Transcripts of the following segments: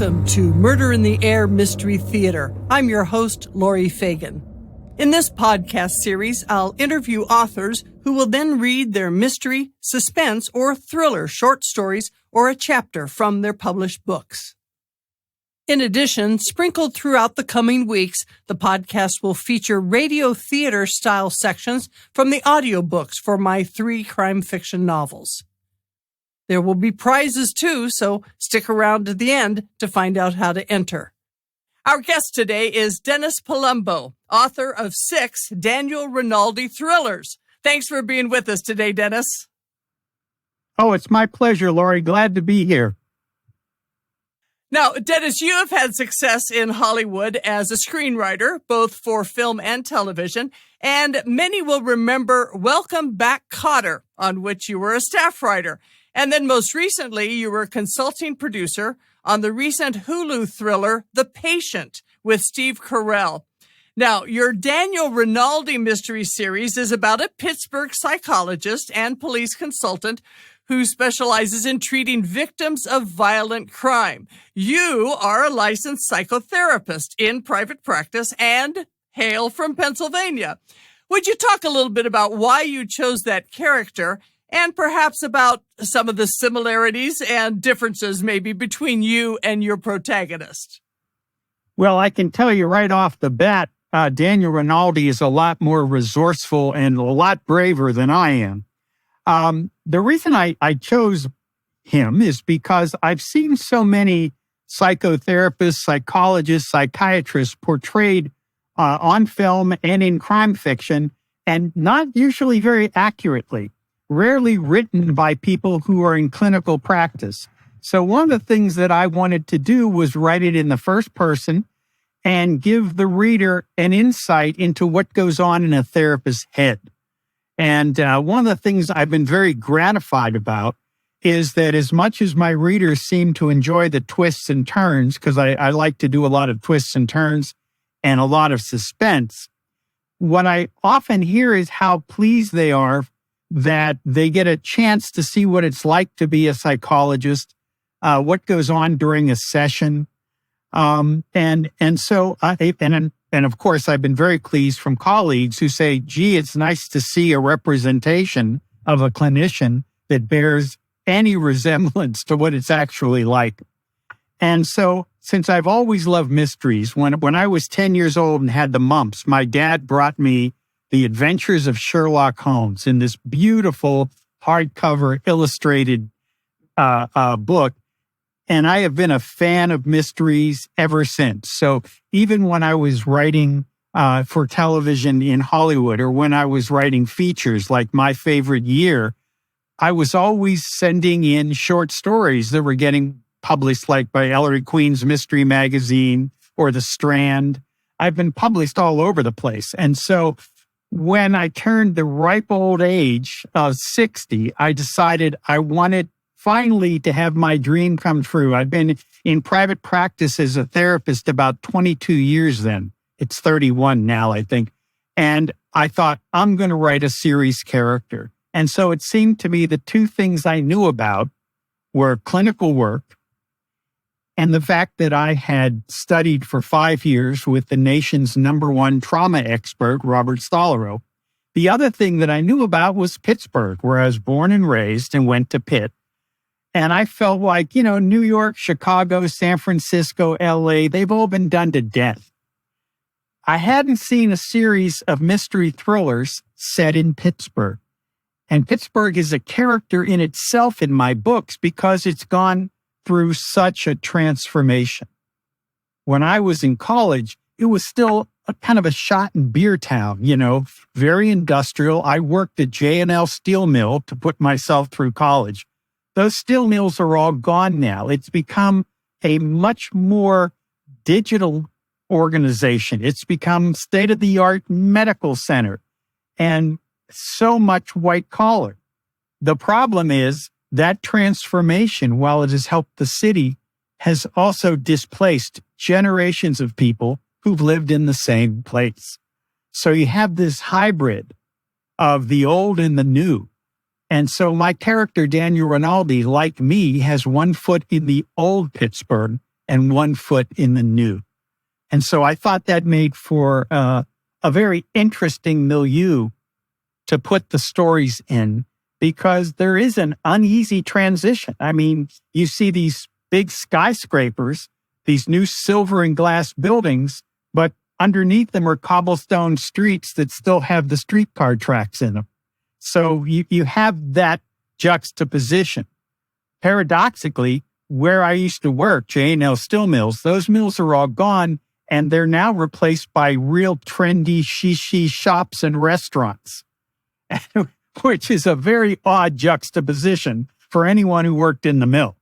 Welcome to Murder in the Air Mystery Theater. I'm your host, Lori Fagan. In this podcast series, I'll interview authors who will then read their mystery, suspense, or thriller short stories or a chapter from their published books. In addition, sprinkled throughout the coming weeks, the podcast will feature radio theater style sections from the audiobooks for my 3 crime fiction novels. There will be prizes too, so stick around to the end to find out how to enter. Our guest today is Dennis Palumbo, author of 6 Daniel Rinaldi thrillers. Thanks for being with us today, Dennis. Oh, it's my pleasure, Lori. Glad to be here. Now, Dennis, you have had success in Hollywood as a screenwriter, both for film and television, and many will remember Welcome Back, Kotter, on which you were a staff writer. And then most recently, you were a consulting producer on the recent Hulu thriller, The Patient, with Steve Carell. Now, your Daniel Rinaldi mystery series is about a Pittsburgh psychologist and police consultant who specializes in treating victims of violent crime. You are a licensed psychotherapist in private practice and hail from Pennsylvania. Would you talk a little bit about why you chose that character and perhaps about some of the similarities and differences maybe between you and your protagonist? Well, I can tell you right off the bat, Daniel Rinaldi is a lot more resourceful and a lot braver than I am. The reason I chose him is because I've seen so many psychotherapists, psychologists, psychiatrists portrayed on film and in crime fiction, and not usually very accurately, rarely written by people who are in clinical practice. So one of the things that I wanted to do was write it in the first person and give the reader an insight into what goes on in a therapist's head. And one of the things I've been very gratified about is that as much as my readers seem to enjoy the twists and turns, because I like to do a lot of twists and turns and a lot of suspense, what I often hear is how pleased they are that they get a chance to see what it's like to be a psychologist, what goes on during a session. And of course, I've been very pleased from colleagues who say, gee, it's nice to see a representation of a clinician that bears any resemblance to what it's actually like. And so, since I've always loved mysteries, when I was 10 years old and had the mumps, my dad brought me The Adventures of Sherlock Holmes in this beautiful hardcover illustrated book. And I have been a fan of mysteries ever since. So even when I was writing for television in Hollywood, or when I was writing features like My Favorite Year, I was always sending in short stories that were getting published, like by Ellery Queen's Mystery Magazine or The Strand. I've been published all over the place. And so when I turned the ripe old age of 60, I decided I wanted finally to have my dream come true. I've been in private practice as a therapist about 22 years then. It's 31 now, I think. And I thought, I'm going to write a series character. And so it seemed to me the 2 things I knew about were clinical work and the fact that I had studied for 5 years with the nation's #1 trauma expert, Robert Stollerow. The other thing that I knew about was Pittsburgh, where I was born and raised and went to Pitt. And I felt like, New York, Chicago, San Francisco, LA, they've all been done to death. I hadn't seen a series of mystery thrillers set in Pittsburgh. And Pittsburgh is a character in itself in my books because it's gone through such a transformation. When I was in college, it was still a kind of a shot and beer town, very industrial. I worked at J&L Steel Mill to put myself through college. Those steel mills are all gone now. It's become a much more digital organization. It's become state-of-the-art medical center and so much white collar. The problem is that transformation, while it has helped the city, has also displaced generations of people who've lived in the same place. So you have this hybrid of the old and the new. And so my character, Daniel Rinaldi, like me, has one foot in the old Pittsburgh and 1 foot in the new. And so I thought that made for a very interesting milieu to put the stories in, because there is an uneasy transition. I mean, you see these big skyscrapers, these new silver and glass buildings, but underneath them are cobblestone streets that still have the streetcar tracks in them. So you have that juxtaposition. Paradoxically, where I used to work, J&L Steel Mills, those mills are all gone, and they're now replaced by real trendy shishi shops and restaurants, which is a very odd juxtaposition for anyone who worked in the mill.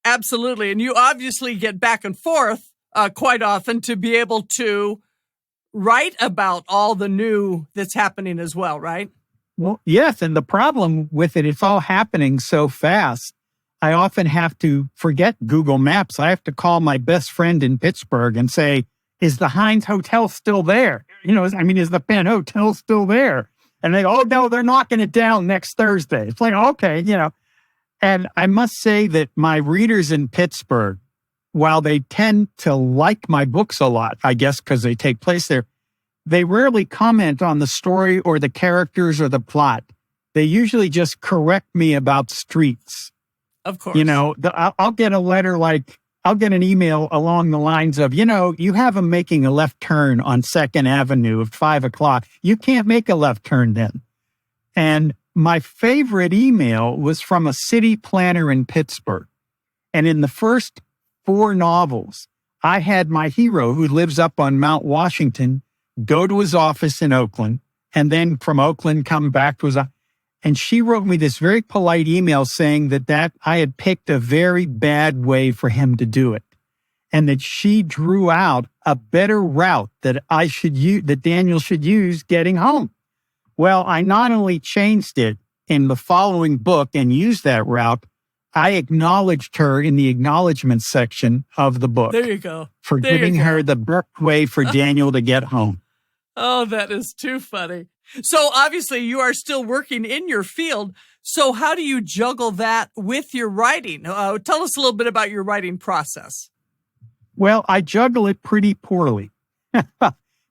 Absolutely. And you obviously get back and forth quite often to be able to write about all the new that's happening as well, right? Well, yes. And the problem with it, it's all happening so fast. I often have to forget Google Maps. I have to call my best friend in Pittsburgh and say, is the Heinz Hotel still there? Is the Penn Hotel still there? And they, oh, no, they're knocking it down next Thursday. It's like, okay, And I must say that my readers in Pittsburgh, while they tend to like my books a lot, I guess because they take place there, they rarely comment on the story or the characters or the plot. They usually just correct me about streets. Of course. I'll get a letter I'll get an email along the lines of, you have them making a left turn on 2nd Avenue at 5:00. You can't make a left turn then. And my favorite email was from a city planner in Pittsburgh. And in the first 4 novels, I had my hero, who lives up on Mount Washington, go to his office in Oakland, and then from Oakland come back to his office. And she wrote me this very polite email saying that I had picked a very bad way for him to do it, and that she drew out a better route that that Daniel should use getting home. Well, I not only changed it in the following book and used that route, I acknowledged her in the acknowledgement section of the book. There you go. For giving her the best way for Daniel to get home. Oh, that is too funny. So obviously you are still working in your field. So how do you juggle that with your writing? Tell us a little bit about your writing process. Well, I juggle it pretty poorly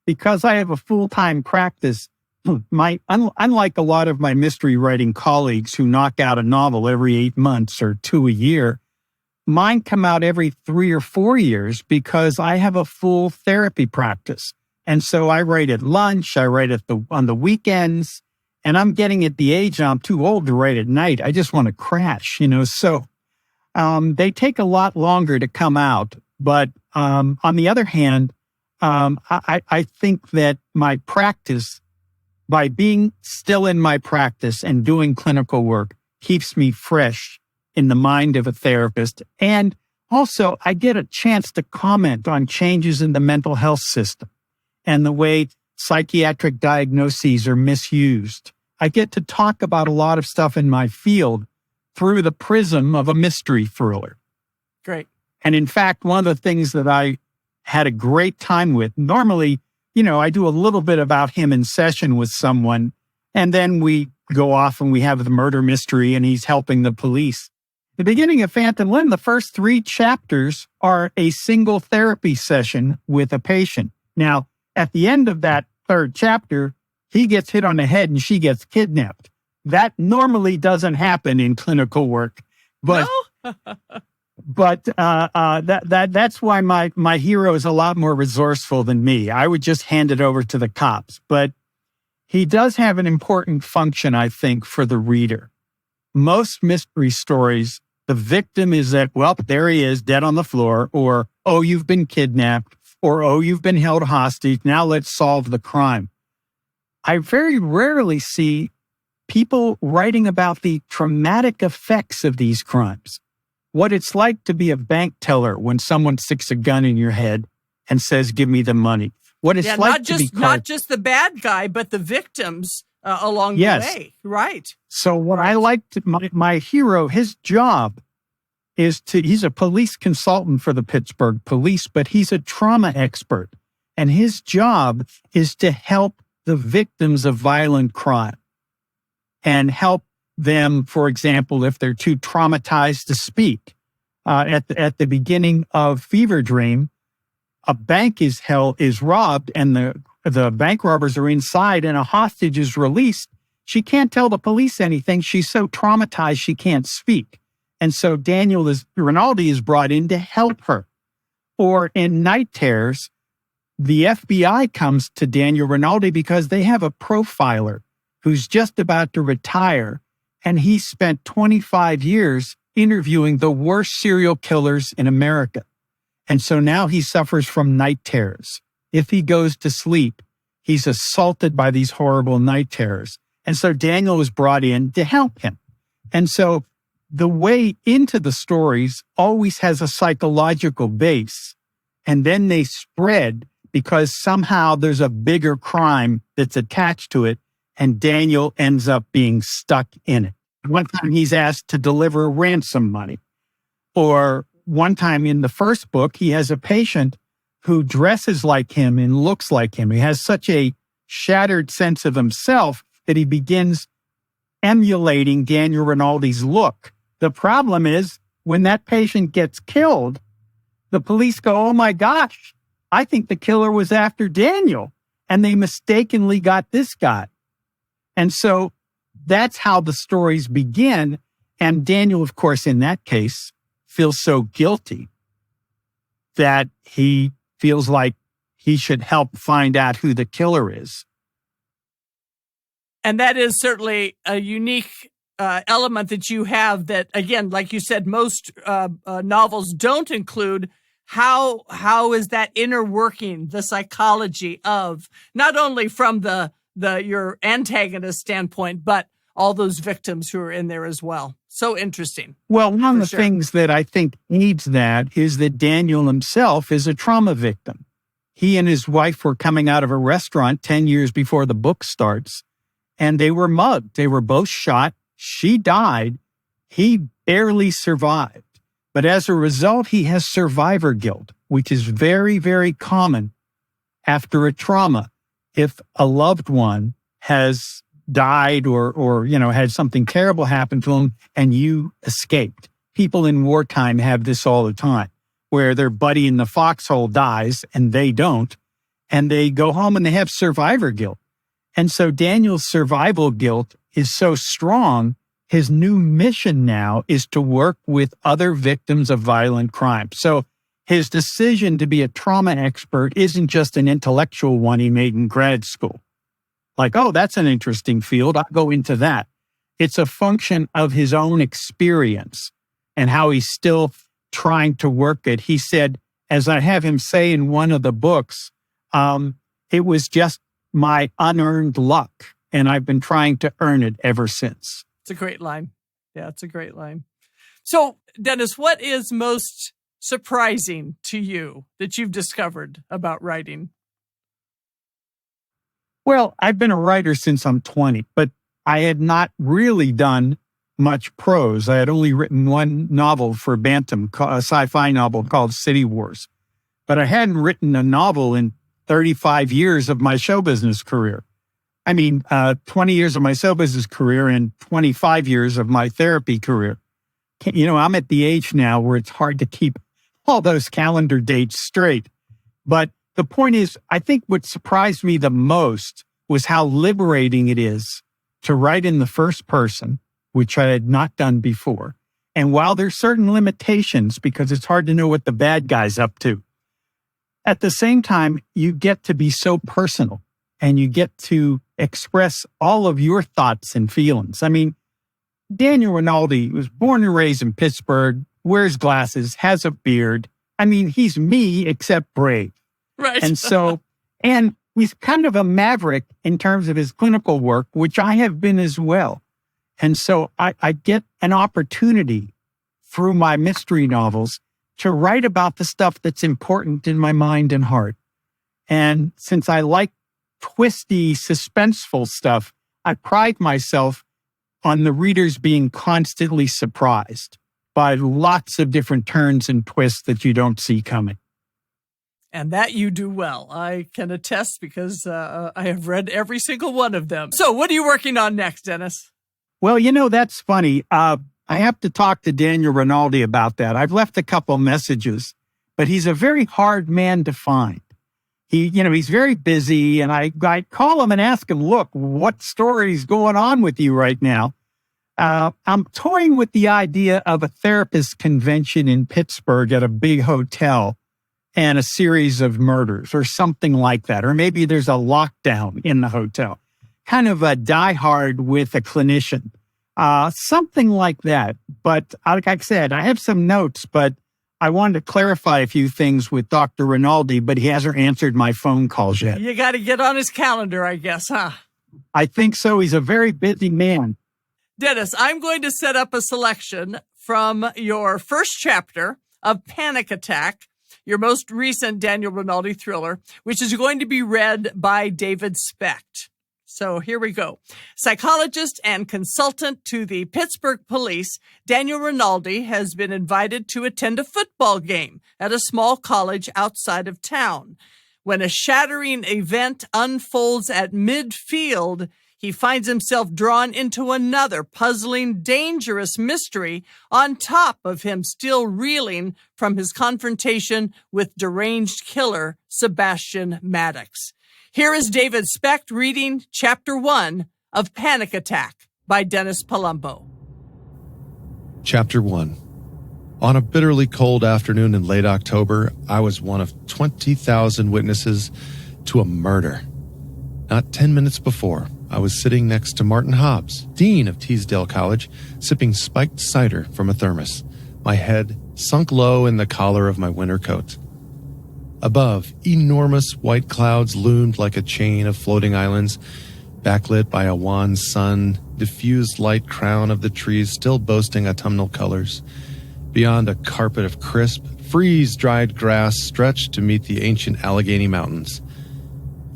because I have a full-time practice. Unlike a lot of my mystery writing colleagues who knock out a novel every 8 months or 2 a year, mine come out every 3 or 4 years because I have a full therapy practice. And so I write at lunch, I write on the weekends, and I'm getting at the age I'm too old to write at night. I just want to crash, So they take a lot longer to come out. But on the other hand, I think that my practice, by being still in my practice and doing clinical work, keeps me fresh in the mind of a therapist. And also, I get a chance to comment on changes in the mental health system and the way psychiatric diagnoses are misused. I get to talk about a lot of stuff in my field through the prism of a mystery thriller. Great. And in fact, one of the things that I had a great time with, normally, I do a little bit about him in session with someone, and then we go off and we have the murder mystery and he's helping the police. The beginning of Phantom Limb, the first 3 chapters are a single therapy session with a patient. Now, at the end of that 3rd chapter, he gets hit on the head and she gets kidnapped. That normally doesn't happen in clinical work, but no? That's why my hero is a lot more resourceful than me. I would just hand it over to the cops, but he does have an important function, I think, for the reader. Most mystery stories, the victim is that, well, there he is dead on the floor, or, oh, you've been kidnapped, or, oh, you've been held hostage. Now let's solve the crime. I very rarely see people writing about the traumatic effects of these crimes. What it's like to be a bank teller when someone sticks a gun in your head and says, give me the money. What it's like not just the bad guy, but the victims along the way. Right. So what I liked, my hero, his job is he's a police consultant for the Pittsburgh Police, but he's a trauma expert. And his job is to help the victims of violent crime and help them, for example, if they're too traumatized to speak, at the beginning of Fever Dream, a bank is robbed, and the bank robbers are inside, and a hostage is released. She can't tell the police anything. She's so traumatized she can't speak. And so Daniel Rinaldi is brought in to help her. Or in Night Terrors, the FBI comes to Daniel Rinaldi because they have a profiler who's just about to retire, and he spent 25 years interviewing the worst serial killers in America. And so now he suffers from night terrors. If he goes to sleep, he's assaulted by these horrible night terrors. And so Daniel was brought in to help him. And so the way into the stories always has a psychological base, and then they spread because somehow there's a bigger crime that's attached to it, and Daniel ends up being stuck in it. One time he's asked to deliver ransom money. Or one time in the first book, he has a patient who dresses like him and looks like him. He has such a shattered sense of himself that he begins emulating Daniel Rinaldi's look. The problem is, when that patient gets killed, the police go, "Oh my gosh, I think the killer was after Daniel, and they mistakenly got this guy." And so that's how the stories begin. And Daniel, of course, in that case, feels so guilty that he feels like he should help find out who the killer is. And that is certainly a unique element that you have that, again, like you said, most novels don't include. How is that inner working, the psychology of, not only from your antagonist standpoint, but all those victims who are in there as well. So interesting. Well, one of the things that I think needs that is that Daniel himself is a trauma victim. He and his wife were coming out of a restaurant 10 years before the book starts, and they were mugged. They were both shot. She died. He barely survived. But as a result, he has survivor guilt, which is very, very common after a trauma. If a loved one has died or had something terrible happen to them and you escaped. People in wartime have this all the time, where their buddy in the foxhole dies and they don't, and they go home and they have survivor guilt. And so Daniel's survival guilt is so strong. His new mission now is to work with other victims of violent crime. So his decision to be a trauma expert isn't just an intellectual one he made in grad school. Like, oh, that's an interesting field, I'll go into that. It's a function of his own experience and how he's still trying to work it. He said, as I have him say in one of the books, it was just my unearned luck, and I've been trying to earn it ever since. It's a great line. Yeah, it's a great line. So, Dennis, what is most surprising to you that you've discovered about writing? Well, I've been a writer since I'm 20, but I had not really done much prose. I had only written one novel for Bantam, a sci-fi novel called City Wars. But I hadn't written a novel in 35 years of my show business career. 20 years of my show business career and 25 years of my therapy career. I'm at the age now where it's hard to keep all those calendar dates straight. But the point is, I think what surprised me the most was how liberating it is to write in the first person, which I had not done before. And while there's certain limitations, because it's hard to know what the bad guy's up to, at the same time, you get to be so personal and you get to express all of your thoughts and feelings. Daniel Rinaldi was born and raised in Pittsburgh, wears glasses, has a beard. He's me, except brave. Right. And he's kind of a maverick in terms of his clinical work, which I have been as well. And so I get an opportunity through my mystery novels to write about the stuff that's important in my mind and heart. And since I like twisty, suspenseful stuff, I pride myself on the readers being constantly surprised by lots of different turns and twists that you don't see coming. And that you do well. I can attest because I have read every single one of them. So what are you working on next, Dennis? Well, that's funny. I have to talk to Daniel Rinaldi about that. I've left a couple messages, but he's a very hard man to find. He's very busy, and I call him and ask him, look, what story's going on with you right now? I'm toying with the idea of a therapist convention in Pittsburgh at a big hotel and a series of murders or something like that. Or maybe there's a lockdown in the hotel. Kind of a diehard with a clinician. Something like that. But like I said, I have some notes, but I wanted to clarify a few things with Dr. Rinaldi, but he hasn't answered my phone calls yet. You got to get on his calendar, I guess, huh? I think so. He's a very busy man. Dennis, I'm going to set up a selection from your first chapter of Panic Attack, your most recent Daniel Rinaldi thriller, which is going to be read by David Specht. So here we go. Psychologist and consultant to the Pittsburgh police, Daniel Rinaldi has been invited to attend a football game at a small college outside of town. When a shattering event unfolds at midfield, he finds himself drawn into another puzzling, dangerous mystery on top of him still reeling from his confrontation with deranged killer Sebastian Maddox. Here is David Specht reading Chapter 1 of Panic Attack by Dennis Palumbo. Chapter 1. On a bitterly cold afternoon in late October, I was one of 20,000 witnesses to a murder. Not 10 minutes before, I was sitting next to Martin Hobbs, dean of Teesdale College, sipping spiked cider from a thermos, my head sunk low in the collar of my winter coat. Above, enormous white clouds loomed like a chain of floating islands, backlit by a wan sun, diffused light crown of the trees still boasting autumnal colors. Beyond, a carpet of crisp, freeze-dried grass stretched to meet the ancient Allegheny Mountains.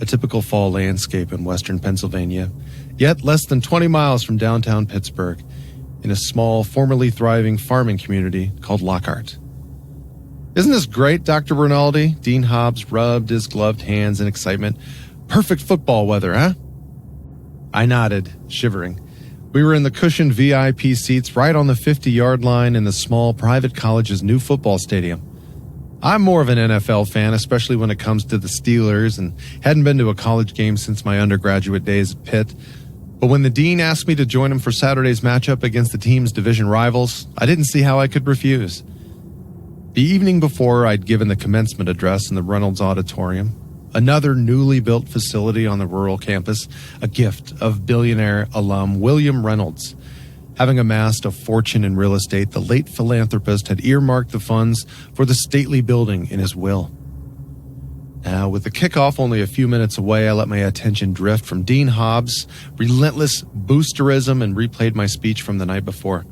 A typical fall landscape in western Pennsylvania, yet less than 20 miles from downtown Pittsburgh, in a small, formerly thriving farming community called Lockhart. Isn't this great, Dr. Rinaldi? Dean Hobbs rubbed his gloved hands in excitement. Perfect football weather, huh? I nodded, shivering. We were in the cushioned VIP seats right on the 50-yard line in the small private college's new football stadium. I'm more of an NFL fan, especially when it comes to the Steelers, and hadn't been to a college game since my undergraduate days at Pitt. But when the dean asked me to join him for Saturday's matchup against the team's division rivals, I didn't see how I could refuse. The evening before, I'd given the commencement address in the Reynolds Auditorium, another newly built facility on the rural campus, a gift of billionaire alum William Reynolds. Having amassed a fortune in real estate, the late philanthropist had earmarked the funds for the stately building in his will. Now, with the kickoff only a few minutes away, I let my attention drift from Dean Hobbs' relentless boosterism and replayed my speech from the night before.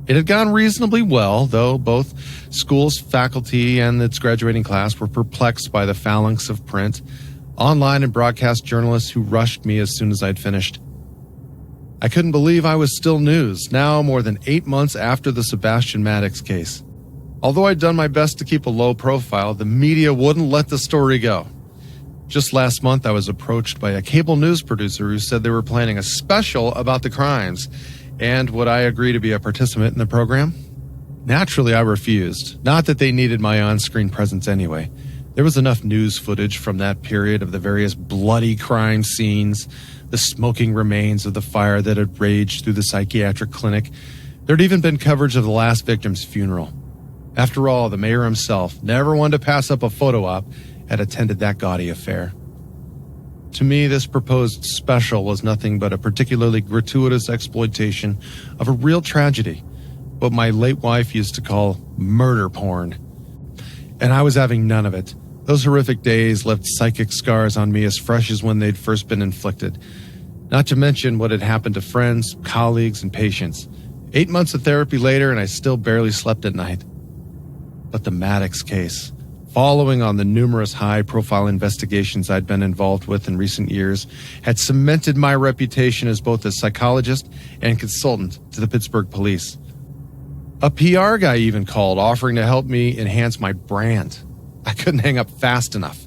It had gone reasonably well, though both school's faculty and its graduating class were perplexed by the phalanx of print, online and broadcast journalists who rushed me as soon as I'd finished. I couldn't believe I was still news, now more than 8 months after the Sebastian Maddox case. Although I'd done my best to keep a low profile, the media wouldn't let the story go. Just last month, I was approached by a cable news producer who said they were planning a special about the crimes, and would I agree to be a participant in the program? Naturally, I refused. Not that they needed my on-screen presence anyway. There was enough news footage from that period of the various bloody crime scenes, the smoking remains of the fire that had raged through the psychiatric clinic. There'd even been coverage of the last victim's funeral. After all, the mayor himself, never one to pass up a photo op, had attended that gaudy affair. To me, this proposed special was nothing but a particularly gratuitous exploitation of a real tragedy, what my late wife used to call murder porn. And I was having none of it. Those horrific days left psychic scars on me as fresh as when they'd first been inflicted. Not to mention what had happened to friends, colleagues, and patients. 8 months of therapy later, and I still barely slept at night. But the Maddox case, following on the numerous high-profile investigations I'd been involved with in recent years, had cemented my reputation as both a psychologist and consultant to the Pittsburgh police. A PR guy even called, offering to help me enhance my brand. I couldn't hang up fast enough.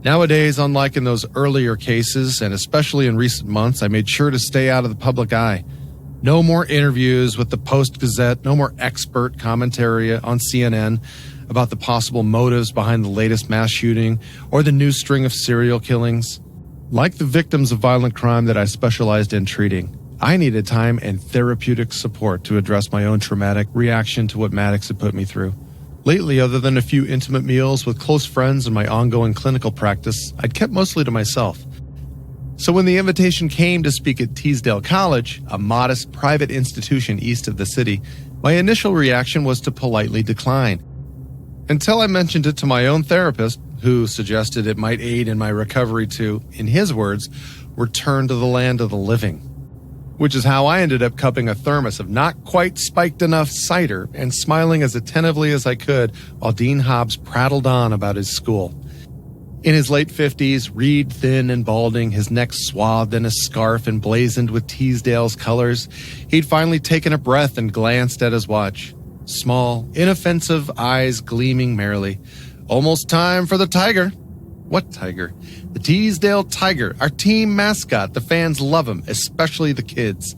Nowadays, unlike in those earlier cases, and especially in recent months, I made sure to stay out of the public eye. No more interviews with the Post-Gazette, no more expert commentary on CNN about the possible motives behind the latest mass shooting or the new string of serial killings. Like the victims of violent crime that I specialized in treating, I needed time and therapeutic support to address my own traumatic reaction to what Maddox had put me through. Lately, other than a few intimate meals with close friends and my ongoing clinical practice, I'd kept mostly to myself. So when the invitation came to speak at Teasdale College, a modest private institution east of the city, my initial reaction was to politely decline. Until I mentioned it to my own therapist, who suggested it might aid in my recovery to, in his words, return to the land of the living. Which is how I ended up cupping a thermos of not quite spiked enough cider and smiling as attentively as I could while Dean Hobbs prattled on about his school. In his late 50s, reed thin and balding, his neck swathed in a scarf emblazoned with Teasdale's colors, he'd finally taken a breath and glanced at his watch. Small, inoffensive eyes gleaming merrily. Almost time for the Tiger. What Tiger? The Teasdale Tiger, our team mascot. The fans love him, especially the kids.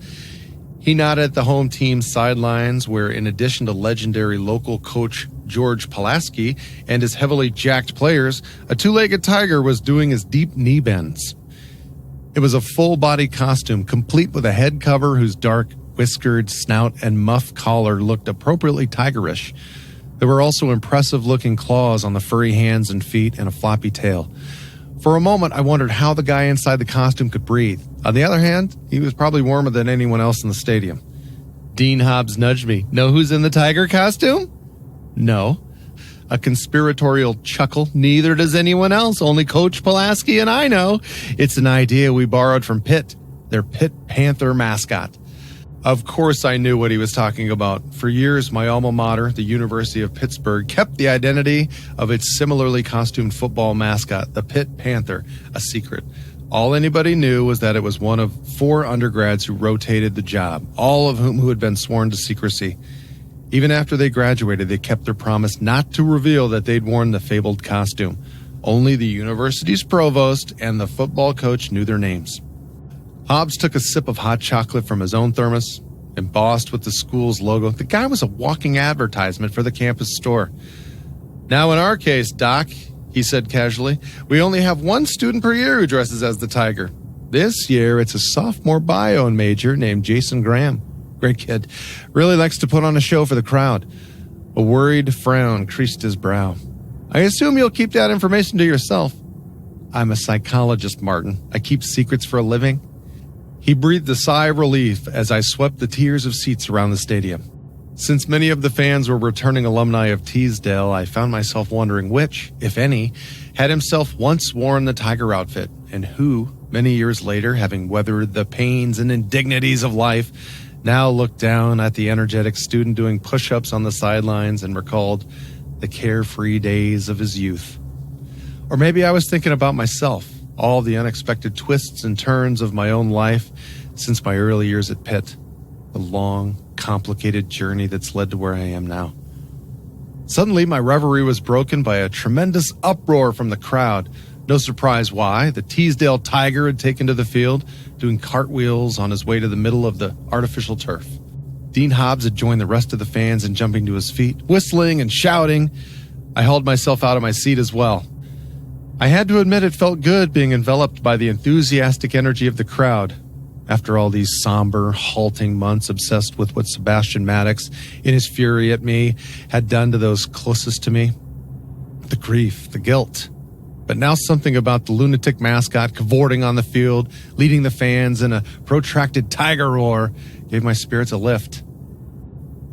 He nodded at the home team's sidelines where, in addition to legendary local coach George Pulaski and his heavily jacked players, a two-legged tiger was doing his deep knee bends. It was a full-body costume, complete with a head cover whose dark, whiskered snout and muff collar looked appropriately tigerish. There were also impressive-looking claws on the furry hands and feet and a floppy tail. For a moment, I wondered how the guy inside the costume could breathe. On the other hand, he was probably warmer than anyone else in the stadium. Dean Hobbs nudged me. Know who's in the tiger costume? No. A conspiratorial chuckle. Neither does anyone else. Only Coach Pulaski and I know. It's an idea we borrowed from Pitt, their Pitt Panther mascot. Of course I knew what he was talking about. For years, my alma mater, the University of Pittsburgh, kept the identity of its similarly costumed football mascot, the Pitt Panther, a secret. All anybody knew was that it was one of 4 undergrads who rotated the job, all of whom had been sworn to secrecy. Even after they graduated, they kept their promise not to reveal that they'd worn the fabled costume. Only the university's provost and the football coach knew their names. Hobbs took a sip of hot chocolate from his own thermos, embossed with the school's logo. The guy was a walking advertisement for the campus store. Now in our case, Doc, he said casually, we only have 1 student per year who dresses as the tiger. This year, it's a sophomore bio major named Jason Graham. Great kid. Really likes to put on a show for the crowd. A worried frown creased his brow. I assume you'll keep that information to yourself. I'm a psychologist, Martin. I keep secrets for a living. He breathed a sigh of relief as I swept the tiers of seats around the stadium. Since many of the fans were returning alumni of Teasdale, I found myself wondering which, if any, had himself once worn the tiger outfit, and who, many years later, having weathered the pains and indignities of life, now looked down at the energetic student doing push-ups on the sidelines and recalled the carefree days of his youth. Or maybe I was thinking about myself, all the unexpected twists and turns of my own life since my early years at Pitt, the long, complicated journey that's led to where I am now. Suddenly, my reverie was broken by a tremendous uproar from the crowd. No surprise why. The Teasdale Tiger had taken to the field, doing cartwheels on his way to the middle of the artificial turf. Dean Hobbs had joined the rest of the fans in jumping to his feet, whistling and shouting. I hauled myself out of my seat as well. I had to admit it felt good being enveloped by the enthusiastic energy of the crowd. After all these somber, halting months obsessed with what Sebastian Maddox, in his fury at me, had done to those closest to me. The grief, the guilt. But now something about the lunatic mascot cavorting on the field, leading the fans in a protracted tiger roar, gave my spirits a lift.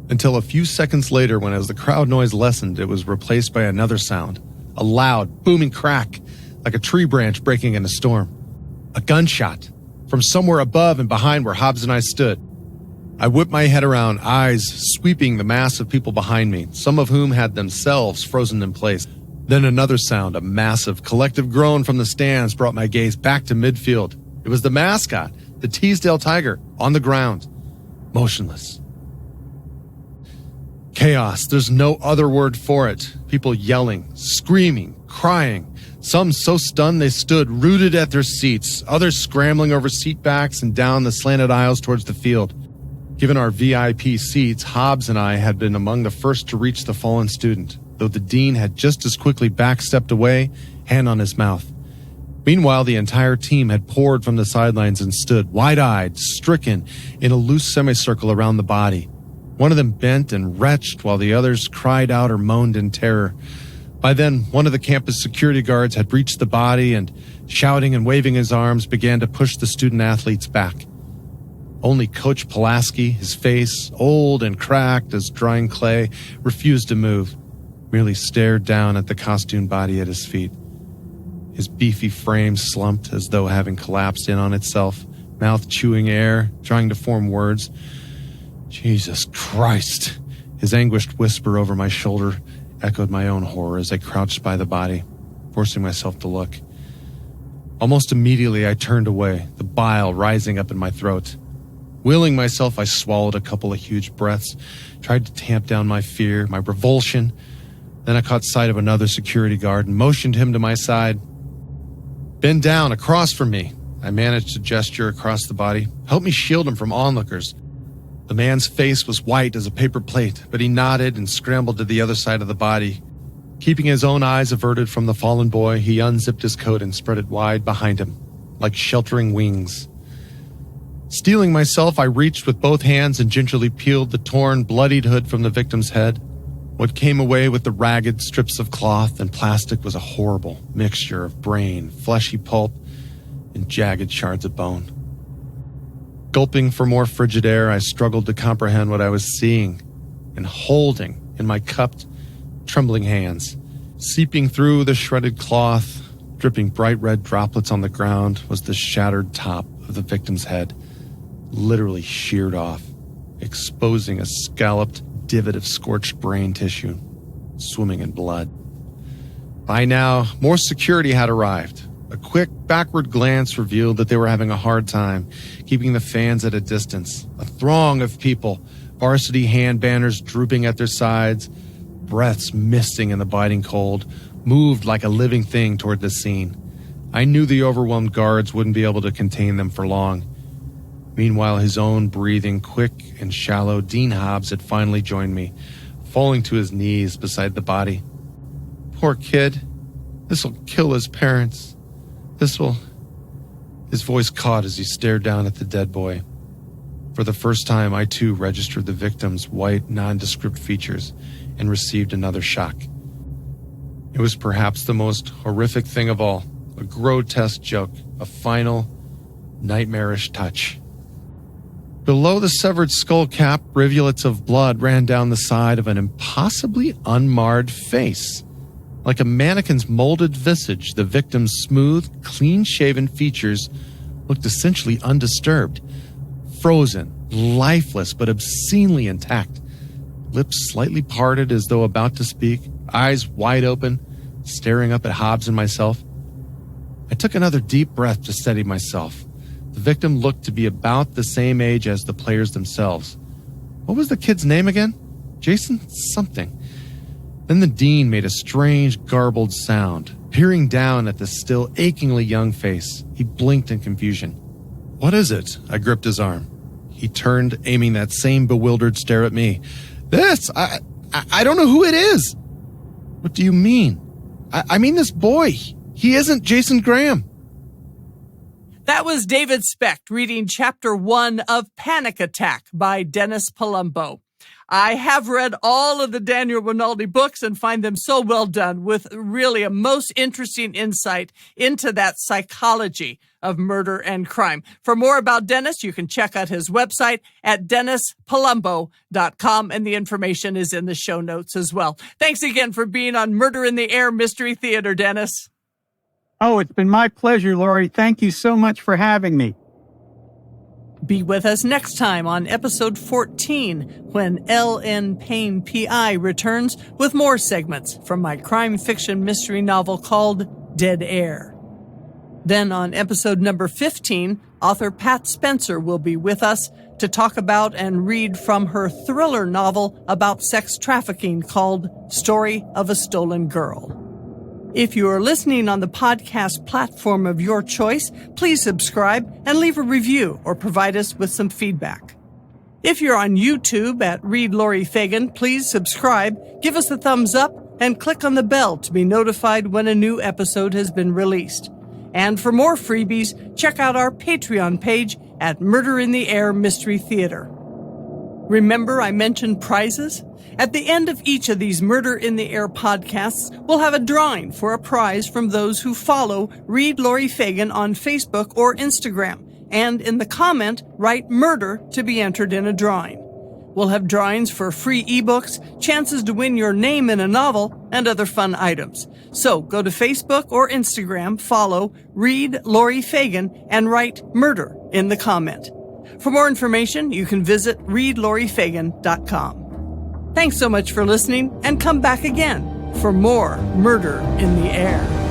Until a few seconds later, when as the crowd noise lessened, it was replaced by another sound. A loud, booming crack, like a tree branch breaking in a storm. A gunshot. From somewhere above and behind where Hobbs and I stood. I whipped my head around, eyes sweeping the mass of people behind me, some of whom had themselves frozen in place. Then another sound, a massive, collective groan from the stands brought my gaze back to midfield. It was the mascot, the Teasdale Tiger, on the ground, motionless. Chaos, there's no other word for it. People yelling, screaming, crying. Some so stunned they stood rooted at their seats, others scrambling over seat backs and down the slanted aisles towards the field. Given our VIP seats, Hobbs and I had been among the first to reach the fallen student, though the dean had just as quickly backstepped away, hand on his mouth. Meanwhile, the entire team had poured from the sidelines and stood, wide-eyed, stricken, in a loose semicircle around the body. One of them bent and retched while the others cried out or moaned in terror. By then, one of the campus security guards had reached the body and, shouting and waving his arms, began to push the student-athletes back. Only Coach Pulaski, his face old and cracked as drying clay, refused to move, merely stared down at the costumed body at his feet. His beefy frame slumped as though having collapsed in on itself, mouth chewing air, trying to form words. Jesus Christ! His anguished whisper over my shoulder echoed my own horror as I crouched by the body, forcing myself to look. Almost immediately I turned away, the bile rising up in my throat. Willing myself, I swallowed a couple of huge breaths, tried to tamp down my fear, my revulsion. Then I caught sight of another security guard and motioned him to my side. "Bend down, across from me." I managed to gesture across the body. "Help me shield him from onlookers." The man's face was white as a paper plate, but he nodded and scrambled to the other side of the body. Keeping his own eyes averted from the fallen boy, he unzipped his coat and spread it wide behind him, like sheltering wings. Steeling myself, I reached with both hands and gingerly peeled the torn, bloodied hood from the victim's head. What came away with the ragged strips of cloth and plastic was a horrible mixture of brain, fleshy pulp, and jagged shards of bone. Gulping for more frigid air, I struggled to comprehend what I was seeing and holding in my cupped, trembling hands. Seeping through the shredded cloth, dripping bright red droplets on the ground, was the shattered top of the victim's head, literally sheared off, exposing a scalloped divot of scorched brain tissue, swimming in blood. By now, more security had arrived. A quick backward glance revealed that they were having a hard time, keeping the fans at a distance. A throng of people, varsity hand banners drooping at their sides, breaths misting in the biting cold, moved like a living thing toward the scene. I knew the overwhelmed guards wouldn't be able to contain them for long. Meanwhile, his own breathing, quick and shallow, Dean Hobbs had finally joined me, falling to his knees beside the body. "Poor kid. This'll kill his parents. This'll..." His voice caught as he stared down at the dead boy. For the first time, I too registered the victim's white, nondescript features and received another shock. It was perhaps the most horrific thing of all, a grotesque joke, a final, nightmarish touch. Below the severed skull cap, rivulets of blood ran down the side of an impossibly unmarred face. Like a mannequin's molded visage, the victim's smooth, clean-shaven features looked essentially undisturbed, frozen, lifeless, but obscenely intact. Lips slightly parted as though about to speak, eyes wide open, staring up at Hobbs and myself. I took another deep breath to steady myself. The victim looked to be about the same age as the players themselves. What was the kid's name again? Jason something. Then the dean made a strange, garbled sound. Peering down at the still achingly young face, he blinked in confusion. "What is it?" I gripped his arm. He turned, aiming that same bewildered stare at me. "This! I don't know who it is." "What do you mean?" I mean this boy. He isn't Jason Graham." That was David Specht reading Chapter 1 of Panic Attack by Dennis Palumbo. I have read all of the Daniel Rinaldi books and find them so well done, with really a most interesting insight into that psychology of murder and crime. For more about Dennis, you can check out his website at DennisPalumbo.com, and the information is in the show notes as well. Thanks again for being on Murder in the Air Mystery Theater, Dennis. Oh, it's been my pleasure, Lori. Thank you so much for having me. Be with us next time on episode 14 when L.N. Payne P.I. returns with more segments from my crime fiction mystery novel called Dead Air. Then on episode number 15, author Pat Spencer will be with us to talk about and read from her thriller novel about sex trafficking called Story of a Stolen Girl. If you are listening on the podcast platform of your choice, please subscribe and leave a review or provide us with some feedback. If you're on YouTube at Read Lori Fagan, please subscribe, give us a thumbs up, and click on the bell to be notified when a new episode has been released. And for more freebies, check out our Patreon page at Murder in the Air Mystery Theater. Remember I mentioned prizes? At the end of each of these Murder in the Air podcasts, we'll have a drawing for a prize from those who follow Read Lori Fagan on Facebook or Instagram, and in the comment, write murder to be entered in a drawing. We'll have drawings for free ebooks, chances to win your name in a novel, and other fun items. So go to Facebook or Instagram, follow Read Lori Fagan, and write murder in the comment. For more information, you can visit readlorifagan.com. Thanks so much for listening, and come back again for more Murder in the Air.